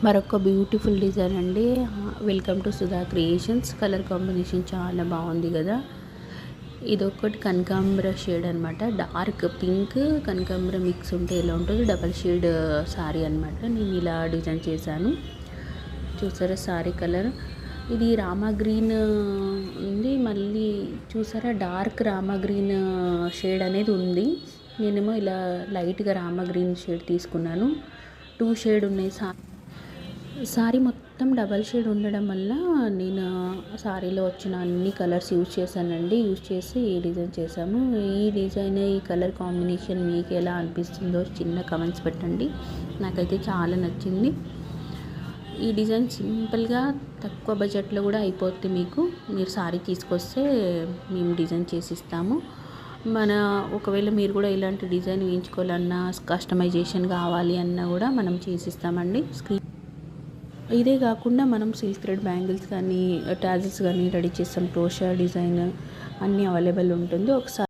మరొక beautiful design అండి. Welcome to Sudha creations. Colour combination చాలా బాగుంది కదా. ఇదొకటి కనకాంబర షేడ్ అనమాట. డార్క్ పింక్ కనకాంబర మిక్స్ ఉంటే ఎలా ఉంటుంది, డబల్ షేడ్ సారీ అనమాట. నేను ఇలా డిజైన్ చేశాను, చూసారా సారీ కలర్. ఇది రామా గ్రీన్ ఉంది, మళ్ళీ చూసారా డార్క్ రామా గ్రీన్ షేడ్ అనేది ఉంది. నేనేమో ఇలా లైట్గా రామా గ్రీన్ షేడ్ తీసుకున్నాను. 2 షేడ్ ఉన్నాయి. సారీ మొత్తం డబల్ షేడ్ ఉండడం వల్ల నేను సారీలో వచ్చిన అన్ని కలర్స్ యూజ్ చేశానండి. యూజ్ చేసి ఈ డిజైన్ చేశాము. ఈ డిజైన్, ఈ కలర్ కాంబినేషన్ మీకు ఎలా అనిపిస్తుందో చిన్న కమెంట్స్ పెట్టండి. నాకైతే చాలా నచ్చింది. ఈ డిజైన్ సింపుల్గా తక్కువ బడ్జెట్లో కూడా అయిపోద్ది. మీరు సారీ తీసుకొస్తే మేము డిజైన్ చేసిస్తాము. ఒకవేళ మీరు కూడా ఇలాంటి డిజైన్ వేయించుకోవాలన్నా, కస్టమైజేషన్ కావాలి అన్నా కూడా మనం చేసిస్తామండి. ఇదే కాకుండా మనం సిల్క్ థ్రెడ్ బ్యాంగిల్స్ కానీ, టాజిల్స్ కానీ రెడీ చేస్తాం. క్రోషా డిజైన్ అన్నీ అవైలబుల్ ఉంటుంది. ఒకసారి